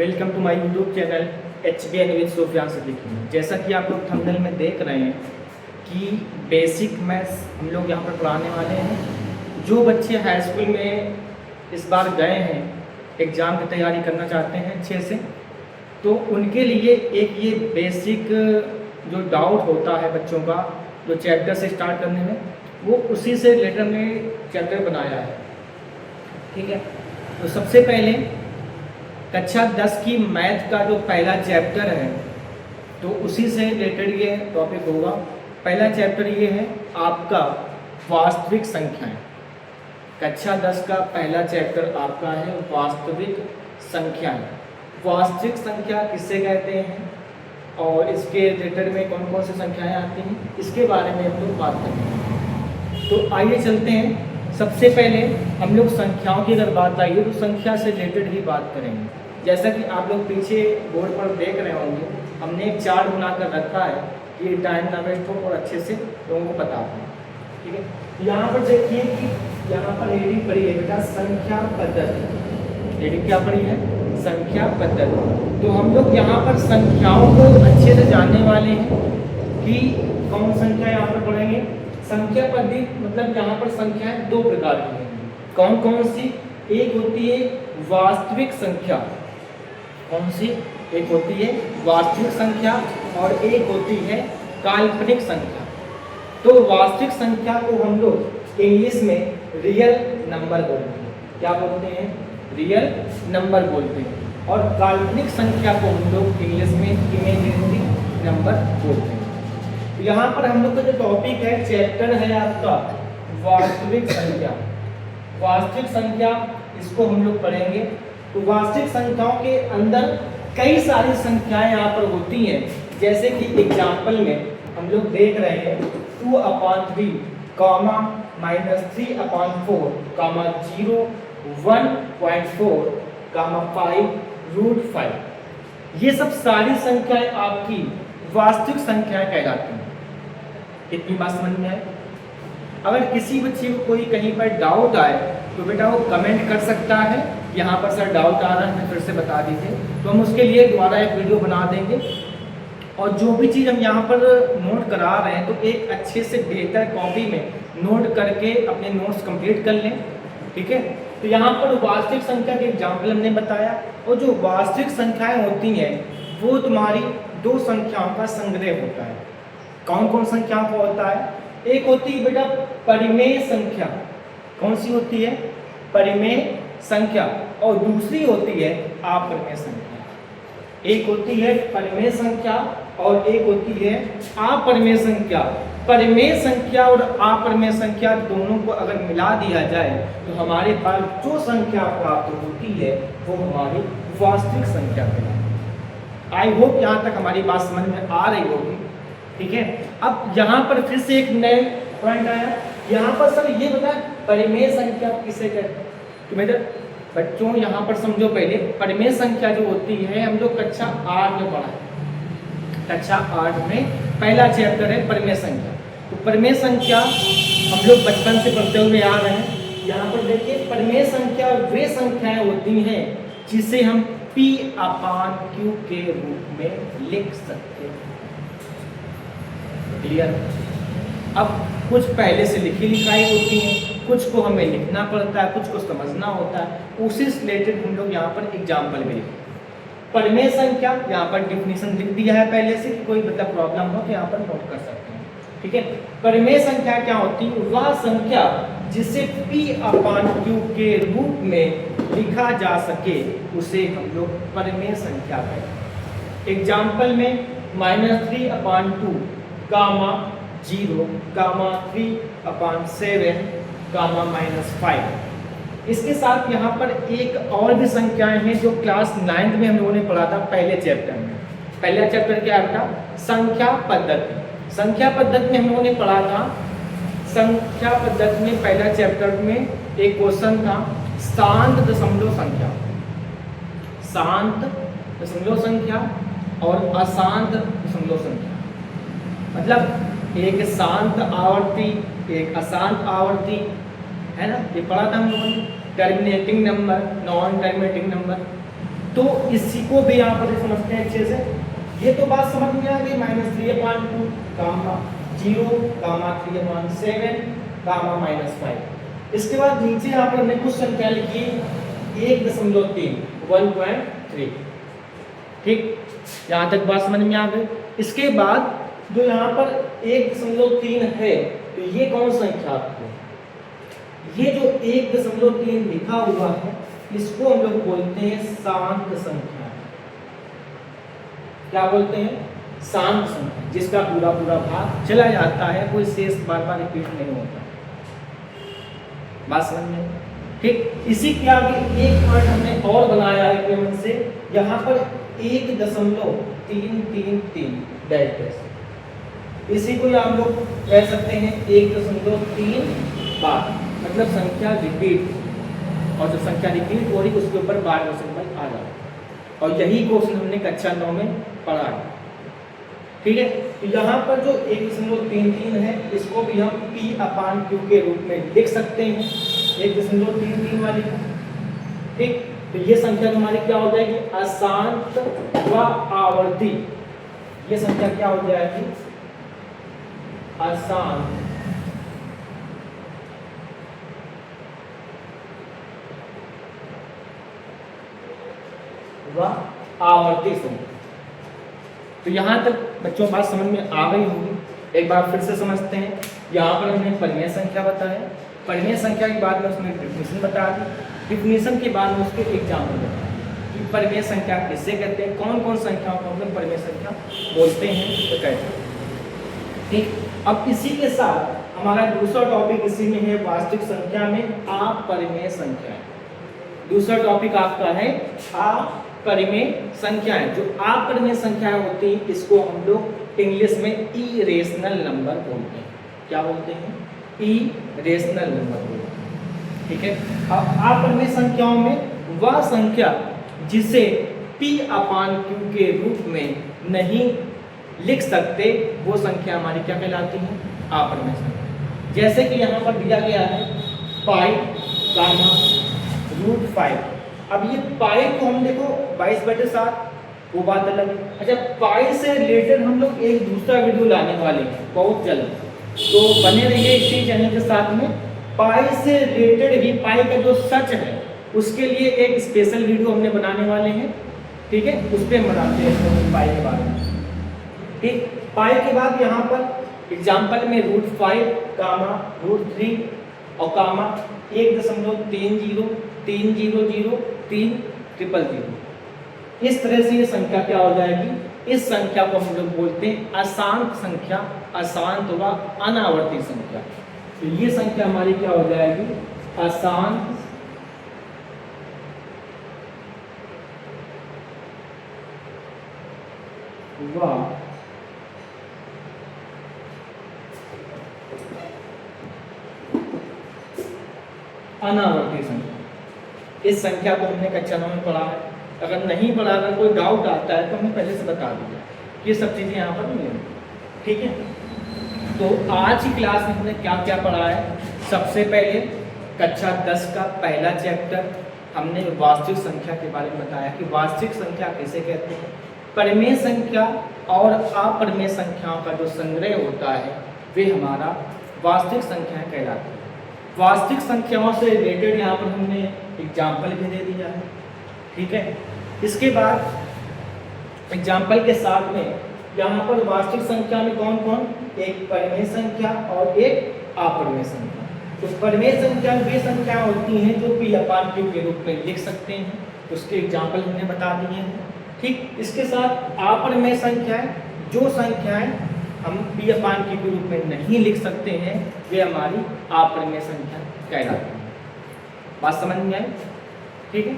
Welcome to my YouTube channel HBN with Sufiyan Siddiqui. जैसा कि आप लोग थंबनेल में देख रहे हैं कि बेसिक मैथ्स हम लोग यहाँ पर पढ़ाने वाले हैं। जो बच्चे हाई स्कूल में इस बार गए हैं, एग्ज़ाम की तैयारी करना चाहते हैं अच्छे से, तो उनके लिए एक ये बेसिक जो डाउट होता है बच्चों का, जो चैप्टर से स्टार्ट करने में, वो उसी से रिलेटेड में चैप्टर बनाया है। ठीक है, तो सबसे पहले कक्षा 10 की मैथ का जो पहला चैप्टर है, तो उसी से रिलेटेड ये टॉपिक होगा। पहला चैप्टर ये है आपका वास्तविक संख्याएं। कक्षा 10 का पहला चैप्टर आपका है वास्तविक संख्याएं। वास्तविक संख्या किससे कहते हैं और इसके रिलेटेड में कौन कौन सी संख्याएं आती हैं, इसके बारे में हम लोग बात करेंगे। तो आइए चलते हैं। सबसे पहले हम लोग संख्याओं की अगर बात आई तो संख्या से रिलेटेड ही बात करेंगे। जैसा कि आप लोग पीछे बोर्ड पर देख रहे होंगे, हमने एक चार्ट बनाकर रखा है कि टाइम ना वेस्ट हो और अच्छे से लोगों को पता हो। ठीक है, यहाँ पर देखिए कि यहाँ पर हेडिंग पड़ी है बेटा संख्या पद्धति। हेडिंग क्या पड़ी है? संख्या पद्धति। तो हम लोग यहाँ पर संख्याओं को अच्छे से जानने वाले हैं कि कौन संख्या यहाँ पर पढ़ेंगे। संख्या पद्धति मतलब यहाँ पर संख्याएं दो प्रकार की हैं। कौन कौन सी? एक होती है वास्तविक संख्या। कौन सी? एक होती है वास्तविक संख्या और एक होती है काल्पनिक संख्या। तो वास्तविक संख्या को हम लोग इंग्लिश में रियल नंबर बोलते हैं। क्या बोलते हैं? रियल नंबर बोलते हैं। और काल्पनिक संख्या को हम लोग इंग्लिश में इमेजिनरी नंबर बोलते हैं। यहाँ पर हम लोग का जो टॉपिक है, चैप्टर है आपका वास्तविक संख्या। वास्तविक संख्या इसको हम लोग पढ़ेंगे। तो वास्तविक संख्याओं के अंदर कई सारी संख्याएं यहाँ पर होती हैं। जैसे कि एग्जाम्पल में हम लोग देख रहे हैं 2/3, -3/4, 0, 1.4, 5√5। ये सब सारी संख्याएं आपकी वास्तविक संख्याएं कहलाती हैं। इतनी बात समझ में आए? अगर किसी बच्चे को कोई कहीं पर डाउट आए तो बेटा वो कमेंट कर सकता है, यहाँ पर सर डाउट आ रहा है, फिर से बता दीजिए, तो हम उसके लिए दोबारा एक वीडियो बना देंगे। और जो भी चीज़ हम यहाँ पर नोट करा रहे हैं, तो एक अच्छे से बेहतर कॉपी में नोट करके अपने नोट्स कंप्लीट कर लें। ठीक है, तो यहाँ पर वास्तविक संख्या के एग्जाम्पल हमने बताया। और जो वास्तविक संख्याएँ होती हैं वो तुम्हारी दो संख्याओं का संग्रह होता है। कौन कौन संख्याओं का होता है? एक होती है बेटा परिमेय संख्या। कौन सी होती है? परिमेय संख्या। और दूसरी होती है अपरिमेय संख्या। एक होती है परिमेय संख्या और एक होती है अपरिमेय संख्या। परिमेय संख्या और अपरिमेय संख्या दोनों को अगर मिला दिया जाए तो हमारे पास जो संख्या प्राप्त होती है वो हमारी वास्तविक संख्या है। आई होप यहाँ तक हमारी बात समझ में आ रही होगी। ठीक है, अब यहाँ पर फिर से एक नए पॉइंट आया। यहाँ पर सर ये बता परिमेय संख्या किसे कहते हैं? तो मेरे बच्चों यहाँ पर समझो, पहले परिमेय संख्या जो होती है हम लोग कक्षा 8 में पढ़ा है। कक्षा 8 में पहला चैप्टर है परिमेय संख्या। तो परिमेय संख्या हम लोग बचपन से पढ़ते हुए आ रहे हैं। यहाँ पर देखिए परिमेय संख्या वे संख्याएं होती हैं जिसे हम P/Q के रूप में लिख सकते हैं। क्लियर? अब कुछ पहले से लिखी लिखाई होती हैं, कुछ को हमें लिखना पड़ता है, कुछ को समझना होता है। उसी से रिलेटेड हम लोग यहाँ पर एग्जाम्पल भी लिखें। परिमेय संख्या यहाँ पर डिफिनीशन लिख दिया है पहले से, कोई मतलब प्रॉब्लम हो तो यहाँ पर नोट कर सकते हैं। ठीक है, परिमेय संख्या क्या होती है? वह संख्या जिसे P/Q के रूप में लिखा जा सके उसे हम लोग परिमेय संख्या कहते हैं। एग्जाम्पल में -3/2, 0, 3/7, -5। इसके साथ यहाँ पर एक और भी संख्याएं हैं जो क्लास 9th में हम लोगों ने पढ़ा था पहले चैप्टर में। पहला चैप्टर क्या था? संख्या पद्धति। संख्या पद्धति में हम लोगों ने पढ़ा था। संख्या पद्धति में पहला चैप्टर में एक क्वेश्चन था शांत दशमलव संख्या। शांत दशमलव संख्या और अशांत दशमलव संख्या, मतलब एक शांत आवर्ती एक अशांत आवर्ती, है ना, ये पढ़ा था हम लोगों ने। Terminating number, non terminating number. तो इसी को भी यहाँ पर समझते हैं अच्छे से। ये तो बात समझ में आ गई, -3/2 गामा 0 गामा 3/7 गामा -5। इसके बाद नीचे यहाँ पर हमने कुछ संख्या लिखी 1.3 1.3। ठीक, यहाँ तक बात समझ में आ गई। इसके बाद जो यहाँ पर 1.3 है, तो ये कौन संख्या आपको, ये जो 1.3 लिखा हुआ है इसको हम लोग बोलते हैं शांत संख्या। क्या बोलते हैं? शांत संख्या, जिसका पूरा पूरा भाग चला जाता है, कोई शेष बार बार रिपीट नहीं होता। बात समझ में? ठीक, इसी के आगे एक पॉइंट हमने और बनाया है पेमेंट से, यहाँ पर 1.333 डैश, इसी को हम लोग कह सकते हैं 1.3 बार, मतलब संख्या रिपीट, और जब संख्या रिपीट हो रही उसके ऊपर बार का सिंबल आ जाता है। और यही क्वेश्चन हमने कक्षा 9 में पढ़ा है। ठीक है, तो यहाँ पर जो 1.33 है इसको भी हम P/Q के रूप में लिख सकते हैं, 1.33 वाली। ठीक, तो ये संख्या हमारी क्या हो जाएगी? अशांत व आवर्ती। ये संख्या क्या हो जाएगी? अशांत व आवर्ती संख्या। तो यहाँ तक बच्चों बात समझ में आ गई होगी। एक बार फिर से समझते हैं। यहाँ पर हमने परिमेय संख्या बताया, परिमेय संख्या के बाद में उसने डिफिनीशन बता दी, डिफिनीशन के बाद में उसके एग्जाम्पल बताया कि परिमेय संख्या किससे कहते हैं, कौन कौन संख्याओं को हम लोग परिमेय संख्या बोलते हैं, तो कहते हैं। ठीक, अब इसी के साथ हमारा दूसरा टॉपिक इसी में है, वास्तविक संख्या में अपरिमेय संख्या। दूसरा टॉपिक आपका है अपरिमेय संख्याएं। जो अपरिमेय संख्याएं होती हैं इसको हम लोग इंग्लिश में इरेशनल नंबर बोलते हैं। क्या बोलते हैं? इरेशनल नंबर बोलते हैं। ठीक है, अब अपरिमेय संख्याओं में वह संख्या जिसे P/Q के रूप में नहीं लिख सकते वो संख्या हमारी क्या कहलाती है? अपरिमेय संख्या। जैसे कि यहाँ पर दिया गया है पाई गामा √5। अब ये पाई को हम देखो 22/7, वो बात अलग है। अच्छा, पाई से रिलेटेड हम लोग एक दूसरा वीडियो लाने वाले हैं बहुत जल्द, तो बने रहिए इसी चैनल के साथ में। पाई से रिलेटेड भी, पाई का जो सच है उसके लिए एक स्पेशल वीडियो हमने बनाने वाले हैं। ठीक है, उस पर बनाते हैं पाई के बारे में। ठीक, पाई के बाद यहाँ पर एग्जाम्पल में √5 गामा √3 और गामा 1.303003000। इस तरह से ये संख्या क्या हो जाएगी? इस संख्या को हम लोग बोलते हैं अशांत संख्या, अशांत व अनावर्ती संख्या। तो ये संख्या हमारी क्या हो जाएगी? अशांत व अनावर्ती संख्या। इस संख्या को हमने कक्षा 9 में पढ़ा है। अगर नहीं पढ़ा, अगर कोई डाउट आता है तो हमने पहले से बता दिया, ये सब चीज़ें यहाँ पर मिलेंगी। ठीक है, तो आज की क्लास में हमने क्या क्या पढ़ा है? सबसे पहले कक्षा 10 का पहला चैप्टर हमने वास्तविक संख्या के बारे में बताया कि वास्तविक संख्या किसे कहते हैं। परिमेय संख्या और अपरिमेय संख्याओं का जो संग्रह होता है वे हमारा वास्तविक संख्याएं कहलाती है। वास्तविक संख्याओं से रिलेटेड यहाँ पर हमने एग्जाम्पल भी दे दिया है। ठीक है, इसके बाद एग्जाम्पल के साथ में यहाँ पर वास्तविक संख्या में कौन कौन? एक परिमेय संख्या और एक अपरिमेय संख्या। तो परिमेय संख्या वे संख्या होती हैं जो P/Q के रूप में लिख सकते हैं, उसके एग्जाम्पल हमने बता दिए हैं। ठीक, इसके साथ अपरिमेय संख्याएं, जो संख्याएं हम P/Q के रूप में नहीं लिख सकते हैं वे हमारी अपरिमेय संख्या कहलाती हैं। बात समझ में आई? ठीक है।